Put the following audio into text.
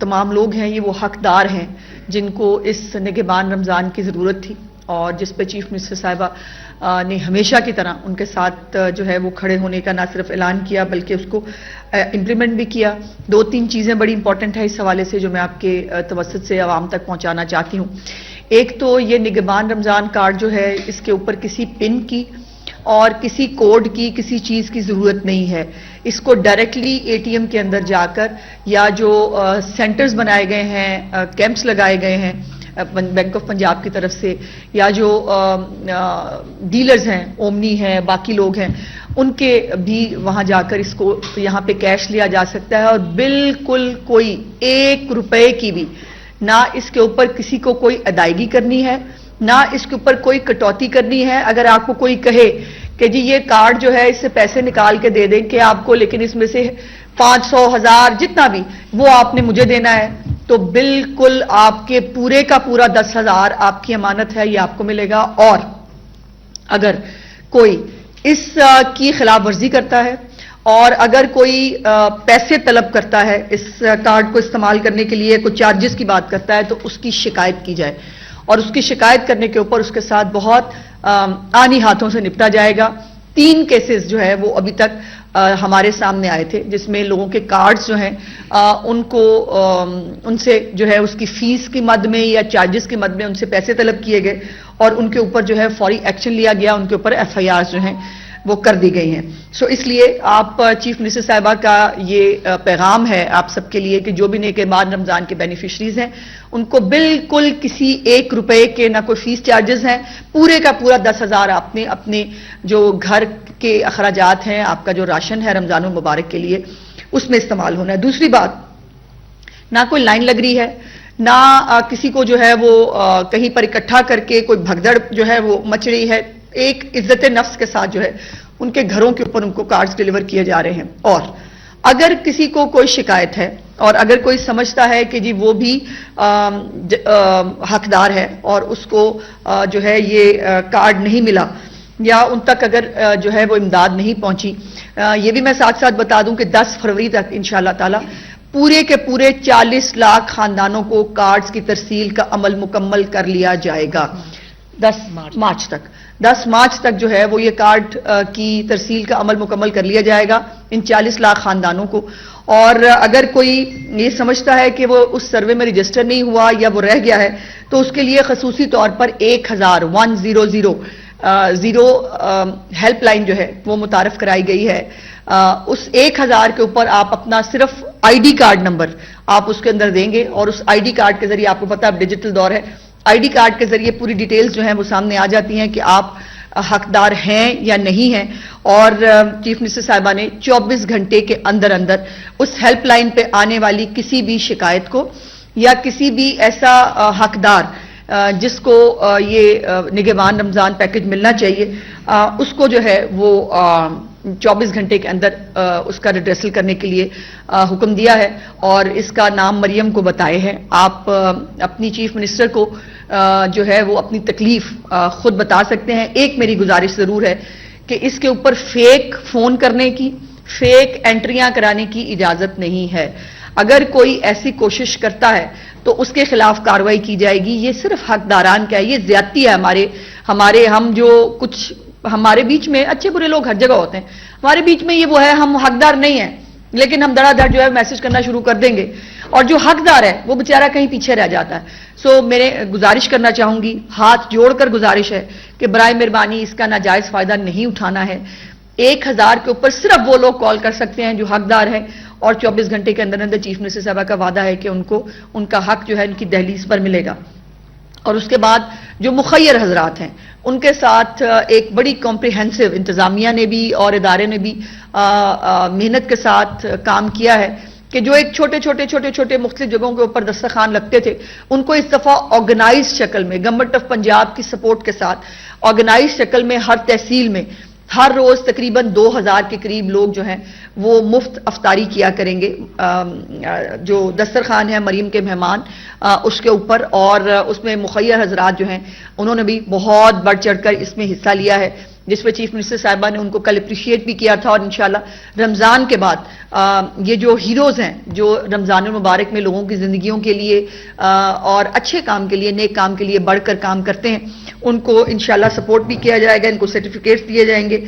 تمام لوگ ہیں یہ وہ حقدار ہیں جن کو اس نگہبان رمضان کی ضرورت تھی اور جس پہ چیف منسٹر صاحبہ نے ہمیشہ کی طرح ان کے ساتھ جو ہے وہ کھڑے ہونے کا نہ صرف اعلان کیا بلکہ اس کو امپلیمنٹ بھی کیا۔ دو تین چیزیں بڑی امپورٹنٹ ہیں اس حوالے سے جو میں آپ کے توسط سے عوام تک پہنچانا چاہتی ہوں۔ ایک تو یہ نگہبان رمضان کارڈ جو ہے اس کے اوپر کسی پن کی اور کسی کوڈ کی کسی چیز کی ضرورت نہیں ہے۔ اس کو ڈائریکٹلی اے ٹی ایم کے اندر جا کر یا جو سینٹرز بنائے گئے ہیں، کیمپس لگائے گئے ہیں بینک آف پنجاب کی طرف سے، یا جو ڈیلرز ہیں، اومنی ہیں، باقی لوگ ہیں، ان کے بھی وہاں جا کر اس کو یہاں پہ کیش لیا جا سکتا ہے اور بالکل کوئی 1 روپے کی بھی نہ اس کے اوپر کسی کو کوئی ادائیگی کرنی ہے، نہ اس کے اوپر کوئی کٹوتی کرنی ہے۔ اگر آپ کو کوئی کہے کہ جی یہ کارڈ جو ہے اس سے پیسے نکال کے دے دیں کہ آپ کو، لیکن اس میں سے 500 1000 جتنا بھی وہ آپ نے مجھے دینا ہے، تو بالکل آپ کے پورے کا پورا 10,000 آپ کی امانت ہے، یہ آپ کو ملے گا۔ اور اگر کوئی اس کی خلاف ورزی کرتا ہے اور اگر کوئی پیسے طلب کرتا ہے اس کارڈ کو استعمال کرنے کے لیے، کوئی چارجز کی بات کرتا ہے، تو اس کی شکایت کی جائے اور اس کی شکایت کرنے کے اوپر اس کے ساتھ بہت آنی ہاتھوں سے نپٹا جائے گا۔ 3 کیسز جو ہے وہ ابھی تک ہمارے سامنے آئے تھے جس میں لوگوں کے کارڈز جو ہیں ان کو ان سے جو ہے اس کی فیس کی مد میں یا چارجز کی مد میں ان سے پیسے طلب کیے گئے اور ان کے اوپر جو ہے فوری ایکشن لیا گیا، ان کے اوپر ایف آئی آر جو ہیں وہ کر دی گئی ہیں۔ اس لیے آپ چیف منسٹر صاحبہ کا یہ پیغام ہے آپ سب کے لیے کہ جو بھی نگہبان رمضان کے بینیفیشریز ہیں ان کو بالکل کسی 1 روپے کے نہ کوئی فیس چارجز ہیں، پورے کا پورا 10,000 آپ نے اپنے جو گھر کے اخراجات ہیں، آپ کا جو راشن ہے رمضان المبارک کے لیے، اس میں استعمال ہونا ہے۔ دوسری بات، نہ کوئی لائن لگ رہی ہے، نہ کسی کو جو ہے وہ کہیں پر اکٹھا کر کے کوئی بھگدڑ جو ہے وہ مچ رہی ہے۔ ایک عزت نفس کے ساتھ جو ہے ان کے گھروں کے اوپر ان کو کارڈز ڈیلیور کیے جا رہے ہیں۔ اور اگر کسی کو کوئی شکایت ہے اور اگر کوئی سمجھتا ہے کہ جی وہ بھی حقدار ہے اور اس کو جو ہے یہ کارڈ نہیں ملا یا ان تک اگر جو ہے وہ امداد نہیں پہنچی، یہ بھی میں ساتھ ساتھ بتا دوں کہ 10 فروری تک انشاءاللہ تعالی پورے کے پورے 40 لاکھ خاندانوں کو کارڈز کی ترسیل کا عمل مکمل کر لیا جائے گا۔ 10 مارچ تک جو ہے وہ یہ کارڈ کی ترسیل کا عمل مکمل کر لیا جائے گا ان 40 لاکھ خاندانوں کو۔ اور اگر کوئی یہ سمجھتا ہے کہ وہ اس سروے میں رجسٹر نہیں ہوا یا وہ رہ گیا ہے تو اس کے لیے خصوصی طور پر 1,100 ہیلپ لائن جو ہے وہ متعارف کرائی گئی ہے۔ اس 1,000 کے اوپر آپ اپنا صرف آئی ڈی کارڈ نمبر آپ اس کے اندر دیں گے اور اس آئی ڈی کارڈ کے ذریعے، آپ کو پتا اب ڈیجیٹل دور ہے، آئی ڈی کارڈ کے ذریعے پوری ڈیٹیلز جو ہیں وہ سامنے آ جاتی ہیں کہ آپ حقدار ہیں یا نہیں ہیں۔ اور چیف منسٹر صاحبہ نے 24 گھنٹے کے اندر اندر اس ہیلپ لائن پہ آنے والی کسی بھی شکایت کو یا کسی بھی ایسا حقدار جس کو یہ نگہبان رمضان پیکج ملنا چاہیے، اس کو جو ہے وہ 24 گھنٹے کے اندر اس کا ریڈریسل کرنے کے لیے حکم دیا ہے اور اس کا نام مریم کو بتائے ہیں۔ آپ اپنی چیف منسٹر کو جو ہے وہ اپنی تکلیف خود بتا سکتے ہیں۔ ایک میری گزارش ضرور ہے کہ اس کے اوپر فیک فون کرنے کی، فیک انٹریاں کرانے کی اجازت نہیں ہے۔ اگر کوئی ایسی کوشش کرتا ہے تو اس کے خلاف کارروائی کی جائے گی۔ یہ صرف حقداران کا ہے، یہ زیادتی ہے ہم جو کچھ ہمارے بیچ میں اچھے برے لوگ ہر جگہ ہوتے ہیں، ہمارے بیچ میں یہ وہ ہے ہم حقدار نہیں ہیں لیکن ہم دھڑا دھڑ جو ہے میسج کرنا شروع کر دیں گے اور جو حقدار ہے وہ بیچارہ کہیں پیچھے رہ جاتا ہے۔ میرے گزارش کرنا چاہوں گی، ہاتھ جوڑ کر گزارش ہے کہ برائے مہربانی اس کا ناجائز فائدہ نہیں اٹھانا ہے۔ 1,000 کے اوپر صرف وہ لوگ کال کر سکتے ہیں جو حقدار ہیں اور 24 گھنٹے کے اندر اندر چیف منسٹر صاحبہ کا وعدہ ہے کہ ان کو ان کا حق جو ہے ان کی دہلیز پر ملے گا۔ اور اس کے بعد جو مخیر حضرات ہیں ان کے ساتھ ایک بڑی کمپریہنسو انتظامیہ نے بھی اور ادارے نے بھی محنت کے ساتھ کام کیا ہے کہ جو ایک چھوٹے مختلف جگہوں کے اوپر دسترخوان لگتے تھے ان کو اس دفعہ آرگنائز شکل میں گورنمنٹ آف پنجاب کی سپورٹ کے ساتھ آرگنائز شکل میں ہر تحصیل میں ہر روز تقریباً 2,000 کے قریب لوگ جو ہیں وہ مفت افطاری کیا کریں گے۔ جو دسترخوان ہے مریم کے مہمان اس کے اوپر، اور اس میں مخیر حضرات جو ہیں انہوں نے بھی بہت بڑھ چڑھ کر اس میں حصہ لیا ہے۔ جس پہ چیف منسٹر صاحبہ نے ان کو کل اپریشیٹ بھی کیا تھا، اور انشاءاللہ رمضان کے بعد یہ جو ہیروز ہیں جو رمضان المبارک میں لوگوں کی زندگیوں کے لیے اور اچھے کام کے لیے، نیک کام کے لیے بڑھ کر کام کرتے ہیں، ان کو انشاءاللہ سپورٹ بھی کیا جائے گا، ان کو سرٹیفکیٹس دیے جائیں گے.